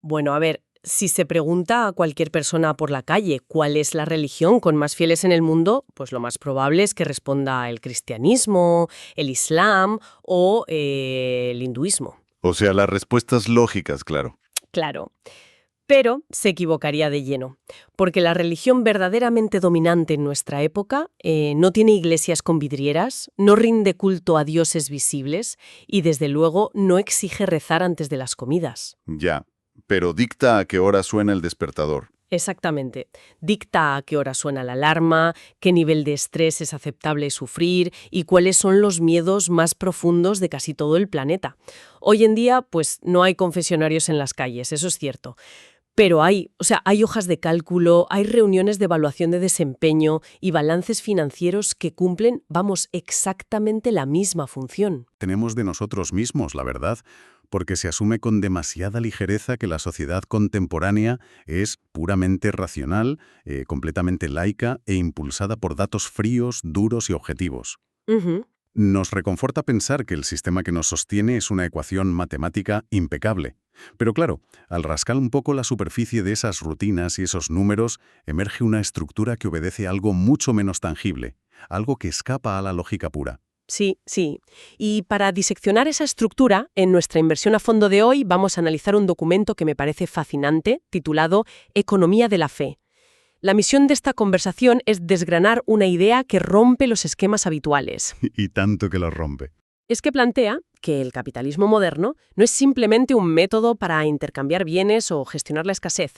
Bueno, a ver, si se pregunta a cualquier persona por la calle cuál es la religión con más fieles en el mundo, pues lo más probable es que responda el cristianismo, el islam o el hinduismo. O sea, las respuestas lógicas, claro. Claro. Pero se equivocaría de lleno, porque la religión verdaderamente dominante en nuestra época no tiene iglesias con vidrieras, no rinde culto a dioses visibles y, desde luego, no exige rezar antes de las comidas. Ya, pero dicta a qué hora suena el despertador. Exactamente. Dicta a qué hora suena la alarma, qué nivel de estrés es aceptable sufrir y cuáles son los miedos más profundos de casi todo el planeta. Hoy en día, pues no hay confesionarios en las calles, eso es cierto. Pero hay hojas de cálculo, hay reuniones de evaluación de desempeño y balances financieros que cumplen, vamos, exactamente la misma función. Tenemos de nosotros mismos, la verdad, porque se asume con demasiada ligereza que la sociedad contemporánea es puramente racional, completamente laica e impulsada por datos fríos, duros y objetivos. Ujú. Nos reconforta pensar que el sistema que nos sostiene es una ecuación matemática impecable. Pero claro, al rascar un poco la superficie de esas rutinas y esos números, emerge una estructura que obedece a algo mucho menos tangible, algo que escapa a la lógica pura. Sí, sí. Y para diseccionar esa estructura, en nuestra inversión a fondo de hoy vamos a analizar un documento que me parece fascinante, titulado Economía de la Fe. La misión de esta conversación es desgranar una idea que rompe los esquemas habituales. Y tanto que lo rompe. Es que plantea que el capitalismo moderno no es simplemente un método para intercambiar bienes o gestionar la escasez.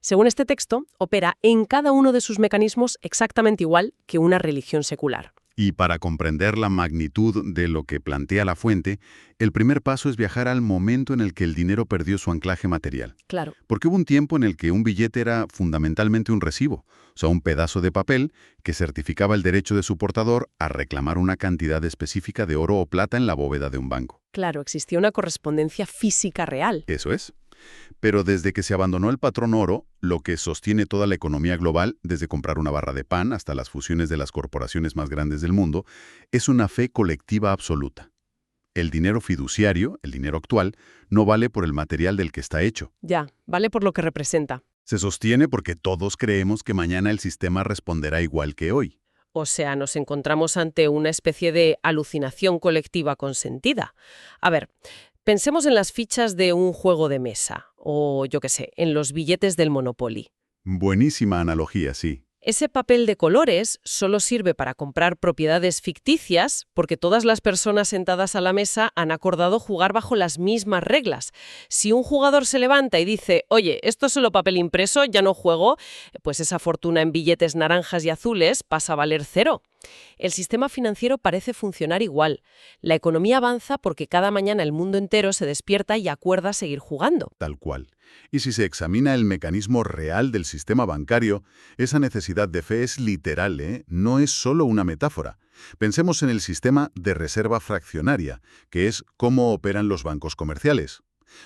Según este texto, opera en cada uno de sus mecanismos exactamente igual que una religión secular. Y para comprender la magnitud de lo que plantea la fuente, el primer paso es viajar al momento en el que el dinero perdió su anclaje material. Claro. Porque hubo un tiempo en el que un billete era fundamentalmente un recibo, o sea, un pedazo de papel que certificaba el derecho de su portador a reclamar una cantidad específica de oro o plata en la bóveda de un banco. Claro, existía una correspondencia física real. Eso es. Pero desde que se abandonó el patrón oro, lo que sostiene toda la economía global, desde comprar una barra de pan hasta las fusiones de las corporaciones más grandes del mundo, es una fe colectiva absoluta. El dinero fiduciario, el dinero actual, no vale por el material del que está hecho. Ya, vale por lo que representa. Se sostiene porque todos creemos que mañana el sistema responderá igual que hoy. O sea, nos encontramos ante una especie de alucinación colectiva consentida. A ver, pensemos en las fichas de un juego de mesa, o yo qué sé, en los billetes del Monopoly. Buenísima analogía, sí. Ese papel de colores solo sirve para comprar propiedades ficticias porque todas las personas sentadas a la mesa han acordado jugar bajo las mismas reglas. Si un jugador se levanta y dice, oye, esto es solo papel impreso, ya no juego, pues esa fortuna en billetes naranjas y azules pasa a valer cero. El sistema financiero parece funcionar igual. La economía avanza porque cada mañana el mundo entero se despierta y acuerda seguir jugando. Tal cual. Y si se examina el mecanismo real del sistema bancario, esa necesidad de fe es literal, ¿eh? No es solo una metáfora. Pensemos en el sistema de reserva fraccionaria, que es cómo operan los bancos comerciales.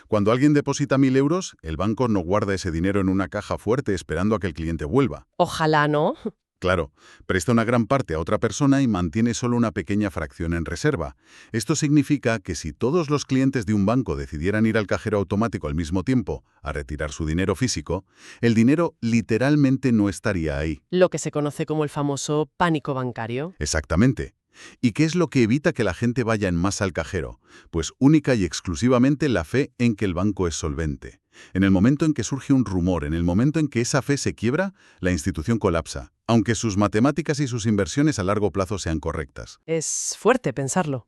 Cuando alguien deposita 1.000 euros, el banco no guarda ese dinero en una caja fuerte esperando a que el cliente vuelva. Ojalá no. Claro, presta una gran parte a otra persona y mantiene solo una pequeña fracción en reserva. Esto significa que si todos los clientes de un banco decidieran ir al cajero automático al mismo tiempo a retirar su dinero físico, el dinero literalmente no estaría ahí. Lo que se conoce como el famoso pánico bancario. Exactamente. ¿Y qué es lo que evita que la gente vaya en masa al cajero? Pues única y exclusivamente la fe en que el banco es solvente. En el momento en que surge un rumor, en el momento en que esa fe se quiebra, la institución colapsa, aunque sus matemáticas y sus inversiones a largo plazo sean correctas. Es fuerte pensarlo.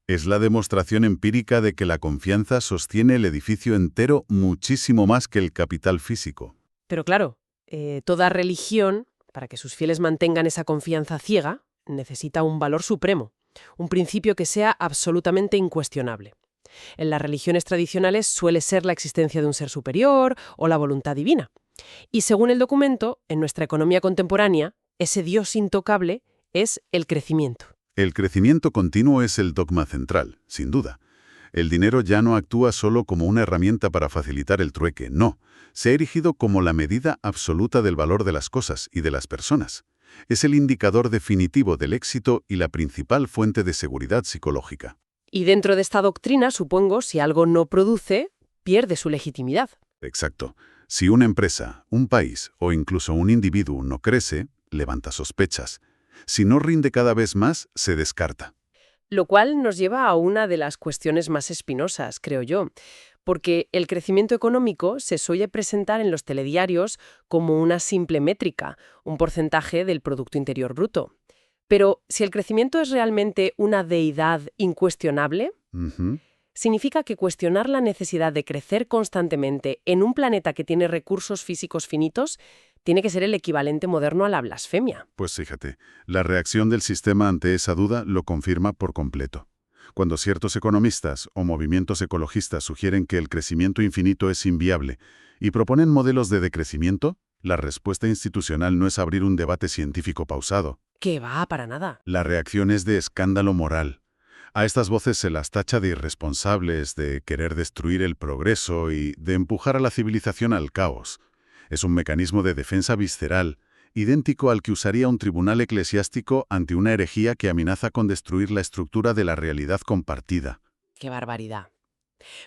Es la demostración empírica de que la confianza sostiene el edificio entero muchísimo más que el capital físico. Pero claro, toda religión, para que sus fieles mantengan esa confianza ciega, necesita un valor supremo, un principio que sea absolutamente incuestionable. En las religiones tradicionales suele ser la existencia de un ser superior o la voluntad divina. Y según el documento, en nuestra economía contemporánea, ese Dios intocable es el crecimiento. El crecimiento continuo es el dogma central, sin duda. El dinero ya no actúa solo como una herramienta para facilitar el trueque, no. Se ha erigido como la medida absoluta del valor de las cosas y de las personas. Es el indicador definitivo del éxito y la principal fuente de seguridad psicológica. Y dentro de esta doctrina, supongo, si algo no produce, pierde su legitimidad. Exacto. Si una empresa, un país o incluso un individuo no crece, levanta sospechas. Si no rinde cada vez más, se descarta. Lo cual nos lleva a una de las cuestiones más espinosas, creo yo, porque el crecimiento económico se suele presentar en los telediarios como una simple métrica, un porcentaje del Producto Interior Bruto. Pero si el crecimiento es realmente una deidad incuestionable, Ujú. significa que cuestionar la necesidad de crecer constantemente en un planeta que tiene recursos físicos finitos tiene que ser el equivalente moderno a la blasfemia. Pues fíjate, la reacción del sistema ante esa duda lo confirma por completo. Cuando ciertos economistas o movimientos ecologistas sugieren que el crecimiento infinito es inviable y proponen modelos de decrecimiento, la respuesta institucional no es abrir un debate científico pausado. Que va, para nada. La reacción es de escándalo moral. A estas voces se las tacha de irresponsables, de querer destruir el progreso y de empujar a la civilización al caos. Es un mecanismo de defensa visceral, idéntico al que usaría un tribunal eclesiástico ante una herejía que amenaza con destruir la estructura de la realidad compartida. Qué barbaridad.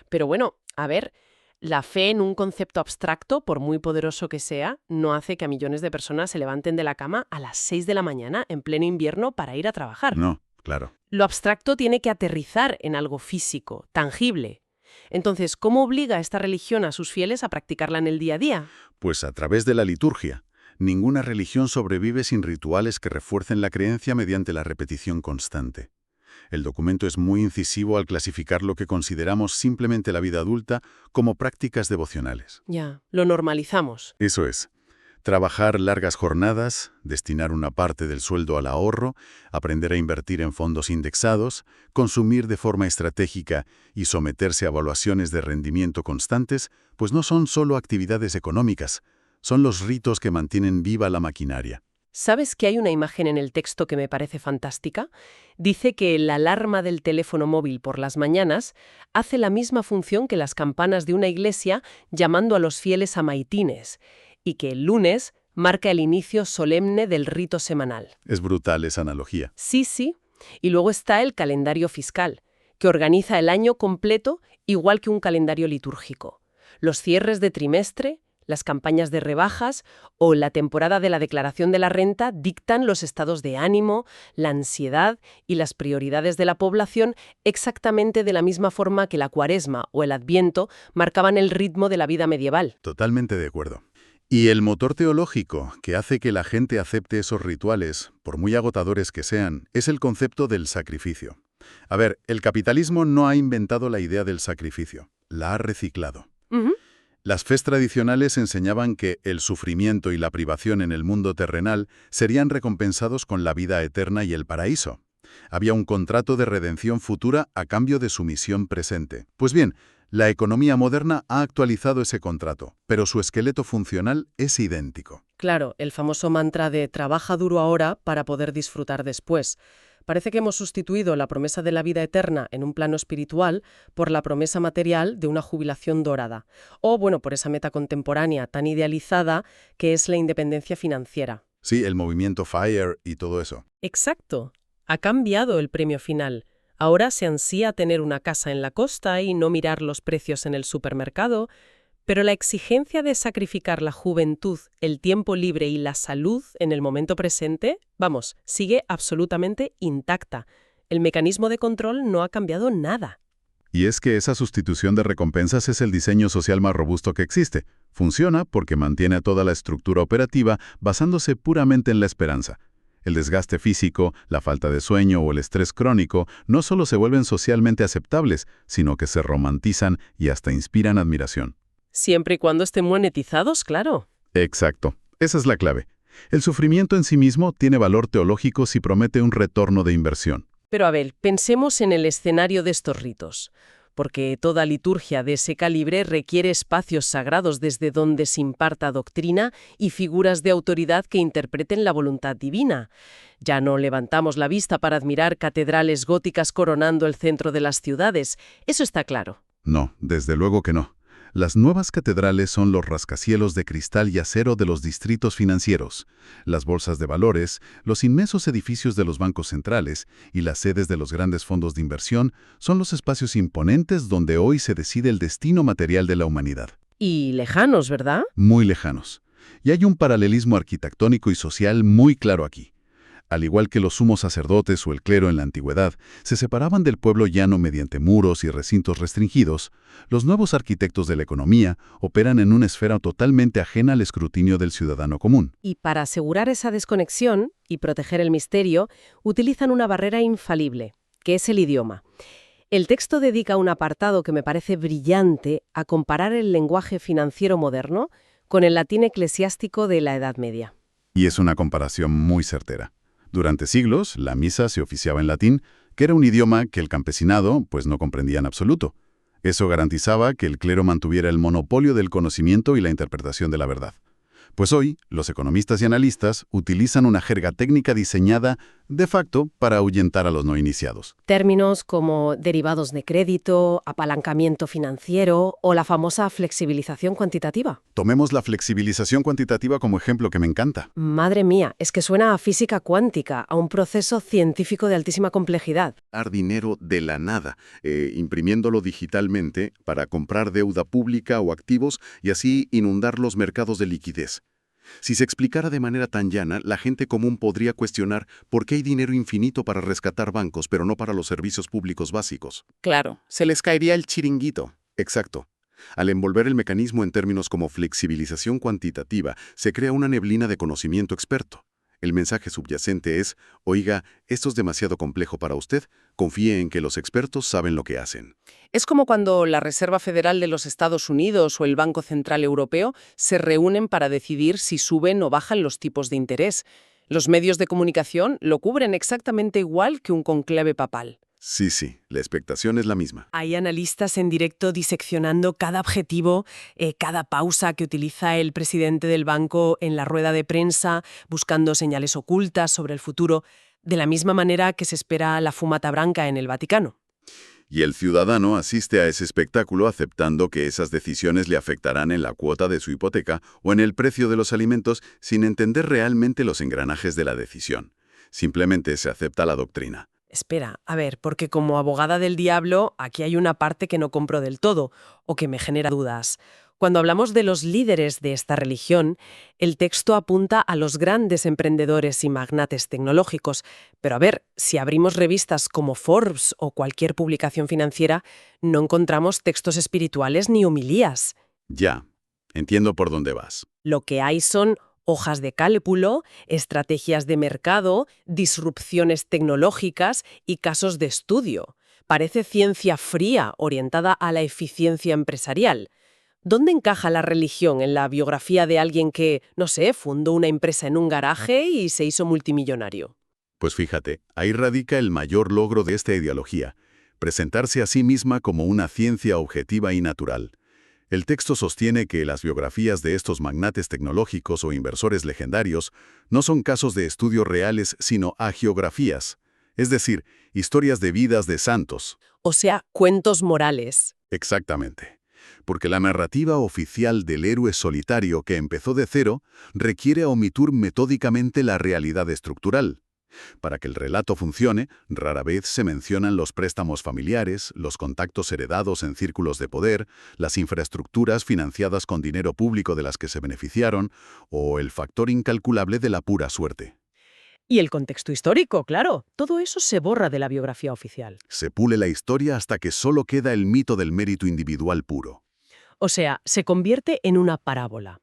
Pero bueno, a ver, la fe en un concepto abstracto, por muy poderoso que sea, no hace que a millones de personas se levanten de la cama a las 6 de la mañana en pleno invierno para ir a trabajar. No, claro. Lo abstracto tiene que aterrizar en algo físico, tangible. Entonces, ¿cómo obliga esta religión a sus fieles a practicarla en el día a día? Pues a través de la liturgia. Ninguna religión sobrevive sin rituales que refuercen la creencia mediante la repetición constante. El documento es muy incisivo al clasificar lo que consideramos simplemente la vida adulta como prácticas devocionales. Ya, lo normalizamos. Eso es. Trabajar largas jornadas, destinar una parte del sueldo al ahorro, aprender a invertir en fondos indexados, consumir de forma estratégica y someterse a evaluaciones de rendimiento constantes, pues no son solo actividades económicas, son los ritos que mantienen viva la maquinaria. ¿Sabes que hay una imagen en el texto que me parece fantástica? Dice que la alarma del teléfono móvil por las mañanas hace la misma función que las campanas de una iglesia llamando a los fieles a maitines, y que el lunes marca el inicio solemne del rito semanal. Es brutal esa analogía. Sí, sí. Y luego está el calendario fiscal, que organiza el año completo igual que un calendario litúrgico. Los cierres de trimestre, las campañas de rebajas o la temporada de la declaración de la renta dictan los estados de ánimo, la ansiedad y las prioridades de la población exactamente de la misma forma que la Cuaresma o el Adviento marcaban el ritmo de la vida medieval. Totalmente de acuerdo. Y el motor teológico que hace que la gente acepte esos rituales, por muy agotadores que sean, es el concepto del sacrificio. A ver, el capitalismo no ha inventado la idea del sacrificio, la ha reciclado. Ujú. Las fes tradicionales enseñaban que el sufrimiento y la privación en el mundo terrenal serían recompensados con la vida eterna y el paraíso. Había un contrato de redención futura a cambio de sumisión presente. Pues bien, la economía moderna ha actualizado ese contrato, pero su esqueleto funcional es idéntico. Claro, el famoso mantra de trabaja duro ahora para poder disfrutar después. Parece que hemos sustituido la promesa de la vida eterna en un plano espiritual por la promesa material de una jubilación dorada. O, bueno, por esa meta contemporánea tan idealizada que es la independencia financiera. Sí, el movimiento FIRE y todo eso. Exacto. Ha cambiado el premio final. Ahora se ansía tener una casa en la costa y no mirar los precios en el supermercado, pero la exigencia de sacrificar la juventud, el tiempo libre y la salud en el momento presente, vamos, sigue absolutamente intacta. El mecanismo de control no ha cambiado nada. Y es que esa sustitución de recompensas es el diseño social más robusto que existe. Funciona porque mantiene a toda la estructura operativa basándose puramente en la esperanza. El desgaste físico, la falta de sueño o el estrés crónico no solo se vuelven socialmente aceptables, sino que se romantizan y hasta inspiran admiración. Siempre y cuando estén monetizados, claro. Exacto. Esa es la clave. El sufrimiento en sí mismo tiene valor teológico si promete un retorno de inversión. Pero a ver, pensemos en el escenario de estos ritos, porque toda liturgia de ese calibre requiere espacios sagrados desde donde se imparta doctrina y figuras de autoridad que interpreten la voluntad divina. Ya no levantamos la vista para admirar catedrales góticas coronando el centro de las ciudades, eso está claro. No, desde luego que no. Las nuevas catedrales son los rascacielos de cristal y acero de los distritos financieros, las bolsas de valores, los inmensos edificios de los bancos centrales y las sedes de los grandes fondos de inversión son los espacios imponentes donde hoy se decide el destino material de la humanidad. Y lejanos, ¿verdad? Muy lejanos. Y hay un paralelismo arquitectónico y social muy claro aquí. Al igual que los sumos sacerdotes o el clero en la antigüedad se separaban del pueblo llano mediante muros y recintos restringidos, los nuevos arquitectos de la economía operan en una esfera totalmente ajena al escrutinio del ciudadano común. Y para asegurar esa desconexión y proteger el misterio, utilizan una barrera infalible, que es el idioma. El texto dedica un apartado que me parece brillante a comparar el lenguaje financiero moderno con el latín eclesiástico de la Edad Media. Y es una comparación muy certera. Durante siglos, la misa se oficiaba en latín, que era un idioma que el campesinado pues no comprendía en absoluto. Eso garantizaba que el clero mantuviera el monopolio del conocimiento y la interpretación de la verdad. Pues hoy, los economistas y analistas utilizan una jerga técnica diseñada, de facto, para ahuyentar a los no iniciados. Términos como derivados de crédito, apalancamiento financiero o la famosa flexibilización cuantitativa. Tomemos la flexibilización cuantitativa como ejemplo que me encanta. Madre mía, es que suena a física cuántica, a un proceso científico de altísima complejidad. Dar dinero de la nada, imprimiéndolo digitalmente para comprar deuda pública o activos y así inundar los mercados de liquidez. Si se explicara de manera tan llana, la gente común podría cuestionar por qué hay dinero infinito para rescatar bancos, pero no para los servicios públicos básicos. Claro, se les caería el chiringuito. Exacto. Al envolver el mecanismo en términos como flexibilización cuantitativa, se crea una neblina de conocimiento experto. El mensaje subyacente es, oiga, esto es demasiado complejo para usted, confíe en que los expertos saben lo que hacen. Es como cuando la Reserva Federal de los Estados Unidos o el Banco Central Europeo se reúnen para decidir si suben o bajan los tipos de interés. Los medios de comunicación lo cubren exactamente igual que un conclave papal. Sí, la expectación es la misma. Hay analistas en directo diseccionando cada objetivo, cada pausa que utiliza el presidente del banco en la rueda de prensa, buscando señales ocultas sobre el futuro, de la misma manera que se espera la fumata branca en el Vaticano. Y el ciudadano asiste a ese espectáculo aceptando que esas decisiones le afectarán en la cuota de su hipoteca o en el precio de los alimentos sin entender realmente los engranajes de la decisión. Simplemente se acepta la doctrina. Espera, a ver, porque como abogada del diablo, aquí hay una parte que no compro del todo, o que me genera dudas. Cuando hablamos de los líderes de esta religión, el texto apunta a los grandes emprendedores y magnates tecnológicos. Pero a ver, si abrimos revistas como Forbes o cualquier publicación financiera, no encontramos textos espirituales ni homilías. Ya, entiendo por dónde vas. Lo que hay son hojas de cálculo, estrategias de mercado, disrupciones tecnológicas y casos de estudio. Parece ciencia fría orientada a la eficiencia empresarial. ¿Dónde encaja la religión en la biografía de alguien que, no sé, fundó una empresa en un garaje y se hizo multimillonario? Pues fíjate, ahí radica el mayor logro de esta ideología, presentarse a sí misma como una ciencia objetiva y natural. El texto sostiene que las biografías de estos magnates tecnológicos o inversores legendarios no son casos de estudio reales, sino hagiografías, es decir, historias de vidas de santos. O sea, cuentos morales. Exactamente. Porque la narrativa oficial del héroe solitario que empezó de cero requiere omitir metódicamente la realidad estructural. Para que el relato funcione, rara vez se mencionan los préstamos familiares, los contactos heredados en círculos de poder, las infraestructuras financiadas con dinero público de las que se beneficiaron, o el factor incalculable de la pura suerte. Y el contexto histórico, claro. Todo eso se borra de la biografía oficial. Se pule la historia hasta que solo queda el mito del mérito individual puro. O sea, se convierte en una parábola.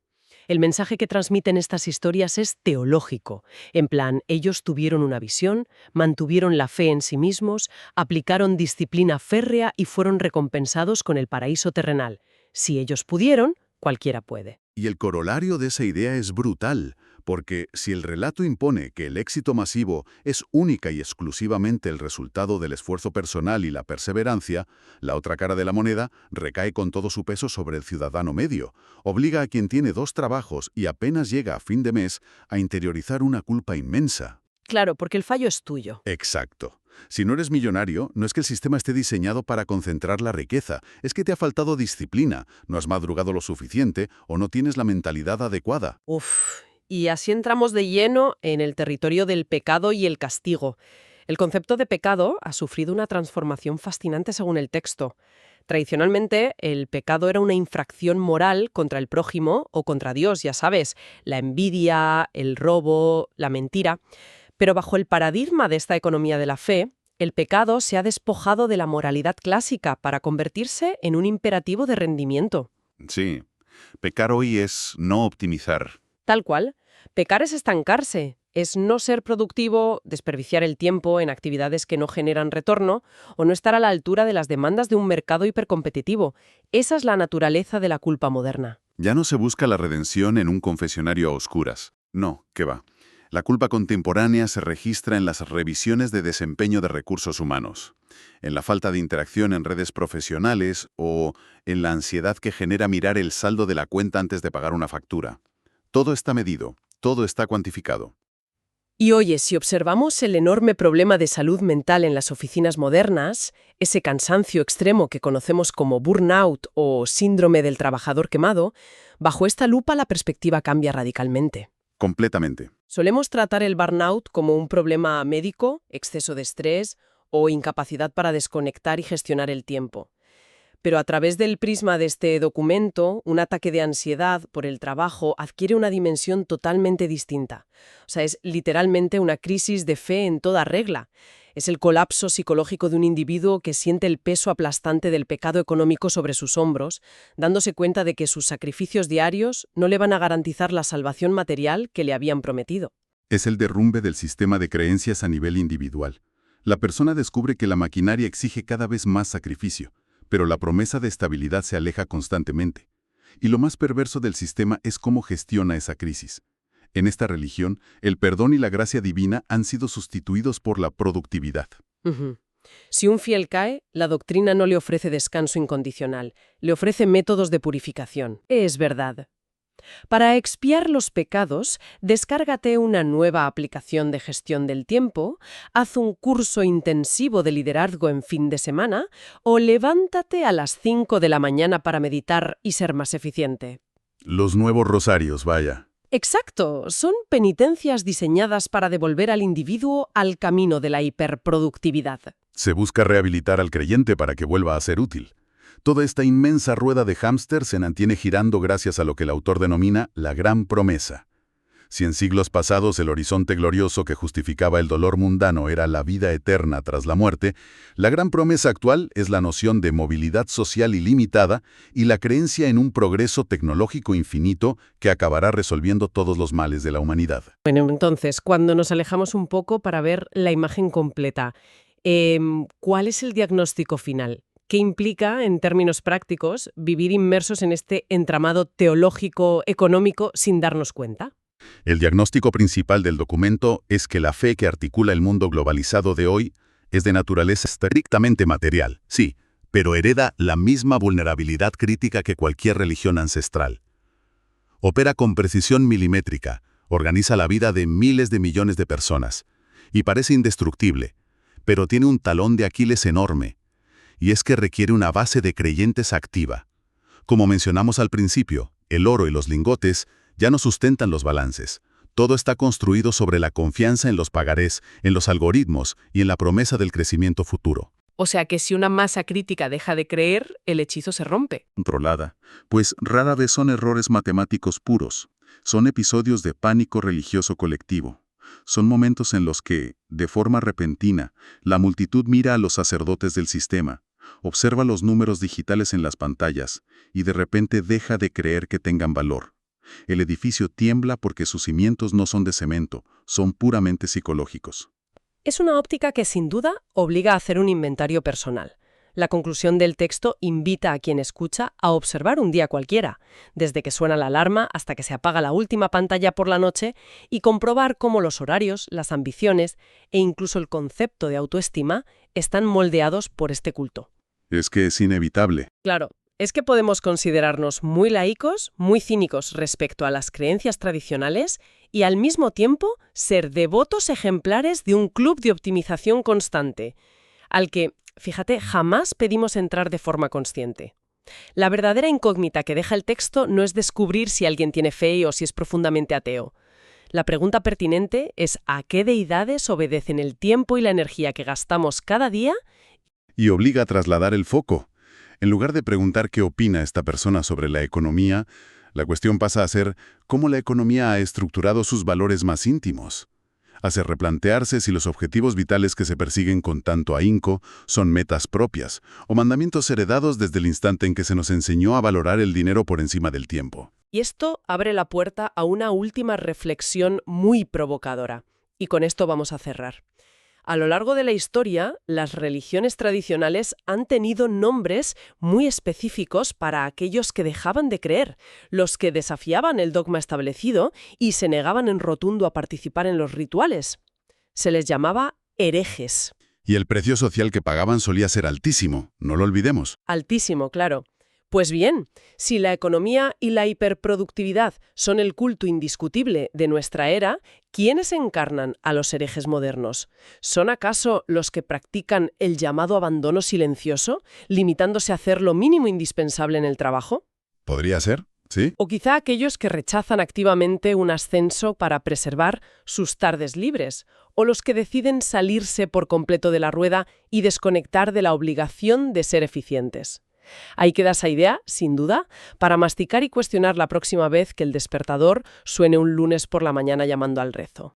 El mensaje que transmiten estas historias es teológico. En plan, ellos tuvieron una visión, mantuvieron la fe en sí mismos, aplicaron disciplina férrea y fueron recompensados con el paraíso terrenal. Si ellos pudieron, cualquiera puede. Y el corolario de esa idea es brutal, porque si el relato impone que el éxito masivo es única y exclusivamente el resultado del esfuerzo personal y la perseverancia, la otra cara de la moneda recae con todo su peso sobre el ciudadano medio, obliga a quien tiene 2 trabajos y apenas llega a fin de mes a interiorizar una culpa inmensa. Claro, porque el fallo es tuyo. Exacto. Si no eres millonario, no es que el sistema esté diseñado para concentrar la riqueza, es que te ha faltado disciplina, no has madrugado lo suficiente o no tienes la mentalidad adecuada. Uf, y así entramos de lleno en el territorio del pecado y el castigo. El concepto de pecado ha sufrido una transformación fascinante según el texto. Tradicionalmente, el pecado era una infracción moral contra el prójimo o contra Dios, ya sabes, la envidia, el robo, la mentira. Pero bajo el paradigma de esta economía de la fe, el pecado se ha despojado de la moralidad clásica para convertirse en un imperativo de rendimiento. Sí, pecar hoy es no optimizar. Tal cual, pecar es estancarse, es no ser productivo, desperdiciar el tiempo en actividades que no generan retorno o no estar a la altura de las demandas de un mercado hipercompetitivo. Esa es la naturaleza de la culpa moderna. Ya no se busca la redención en un confesionario a oscuras. No, ¿qué va? La culpa contemporánea se registra en las revisiones de desempeño de recursos humanos, en la falta de interacción en redes profesionales o en la ansiedad que genera mirar el saldo de la cuenta antes de pagar una factura. Todo está medido, todo está cuantificado. Y oye, si observamos el enorme problema de salud mental en las oficinas modernas, ese cansancio extremo que conocemos como burnout o síndrome del trabajador quemado, bajo esta lupa la perspectiva cambia radicalmente. Completamente. Solemos tratar el burnout como un problema médico, exceso de estrés o incapacidad para desconectar y gestionar el tiempo. Pero a través del prisma de este documento, un ataque de ansiedad por el trabajo adquiere una dimensión totalmente distinta. O sea, es literalmente una crisis de fe en toda regla. Es el colapso psicológico de un individuo que siente el peso aplastante del pecado económico sobre sus hombros, dándose cuenta de que sus sacrificios diarios no le van a garantizar la salvación material que le habían prometido. Es el derrumbe del sistema de creencias a nivel individual. La persona descubre que la maquinaria exige cada vez más sacrificio, pero la promesa de estabilidad se aleja constantemente. Y lo más perverso del sistema es cómo gestiona esa crisis. En esta religión, el perdón y la gracia divina han sido sustituidos por la productividad. Si un fiel cae, la doctrina no le ofrece descanso incondicional, le ofrece métodos de purificación. Es verdad. Para expiar los pecados, descárgate una nueva aplicación de gestión del tiempo, haz un curso intensivo de liderazgo en fin de semana o levántate a las 5 de la mañana para meditar y ser más eficiente. Los nuevos rosarios, vaya. Exacto, son penitencias diseñadas para devolver al individuo al camino de la hiperproductividad. Se busca rehabilitar al creyente para que vuelva a ser útil. Toda esta inmensa rueda de hámster se mantiene girando gracias a lo que el autor denomina la gran promesa. Si en siglos pasados el horizonte glorioso que justificaba el dolor mundano era la vida eterna tras la muerte, la gran promesa actual es la noción de movilidad social ilimitada y la creencia en un progreso tecnológico infinito que acabará resolviendo todos los males de la humanidad. Bueno, entonces, cuando nos alejamos un poco para ver la imagen completa, ¿cuál es el diagnóstico final? ¿Qué implica, en términos prácticos, vivir inmersos en este entramado teológico-económico sin darnos cuenta? El diagnóstico principal del documento es que la fe que articula el mundo globalizado de hoy es de naturaleza estrictamente material, sí, pero hereda la misma vulnerabilidad crítica que cualquier religión ancestral. Opera con precisión milimétrica, organiza la vida de miles de millones de personas, y parece indestructible, pero tiene un talón de Aquiles enorme, y es que requiere una base de creyentes activa. Como mencionamos al principio, el oro y los lingotes ya no sustentan los balances. Todo está construido sobre la confianza en los pagarés, en los algoritmos y en la promesa del crecimiento futuro. O sea que si una masa crítica deja de creer, el hechizo se rompe. Controlada, pues rara vez son errores matemáticos puros. Son episodios de pánico religioso colectivo. Son momentos en los que, de forma repentina, la multitud mira a los sacerdotes del sistema, observa los números digitales en las pantallas y de repente deja de creer que tengan valor. El edificio tiembla porque sus cimientos no son de cemento, son puramente psicológicos. Es una óptica que sin duda obliga a hacer un inventario personal. La conclusión del texto invita a quien escucha a observar un día cualquiera, desde que suena la alarma hasta que se apaga la última pantalla por la noche, y comprobar cómo los horarios, las ambiciones e incluso el concepto de autoestima están moldeados por este culto. Es que es inevitable. Claro, es que podemos considerarnos muy laicos, muy cínicos respecto a las creencias tradicionales y al mismo tiempo ser devotos ejemplares de un club de optimización constante, al que, fíjate, jamás pedimos entrar de forma consciente. La verdadera incógnita que deja el texto no es descubrir si alguien tiene fe o si es profundamente ateo. La pregunta pertinente es ¿a qué deidades obedecen el tiempo y la energía que gastamos cada día? Y obliga a trasladar el foco. En lugar de preguntar qué opina esta persona sobre la economía, la cuestión pasa a ser cómo la economía ha estructurado sus valores más íntimos. Hace replantearse si los objetivos vitales que se persiguen con tanto ahínco son metas propias o mandamientos heredados desde el instante en que se nos enseñó a valorar el dinero por encima del tiempo. Y esto abre la puerta a una última reflexión muy provocadora. Y con esto vamos a cerrar. A lo largo de la historia, las religiones tradicionales han tenido nombres muy específicos para aquellos que dejaban de creer, los que desafiaban el dogma establecido y se negaban en rotundo a participar en los rituales. Se les llamaba herejes. Y el precio social que pagaban solía ser altísimo, no lo olvidemos. Altísimo, claro. Pues bien, si la economía y la hiperproductividad son el culto indiscutible de nuestra era, ¿quiénes encarnan a los herejes modernos? ¿Son acaso los que practican el llamado abandono silencioso, limitándose a hacer lo mínimo indispensable en el trabajo? ¿Podría ser? ¿Sí? O quizá aquellos que rechazan activamente un ascenso para preservar sus tardes libres, o los que deciden salirse por completo de la rueda y desconectar de la obligación de ser eficientes. Ahí queda esa idea, sin duda, para masticar y cuestionar la próxima vez que el despertador suene un lunes por la mañana llamando al rezo.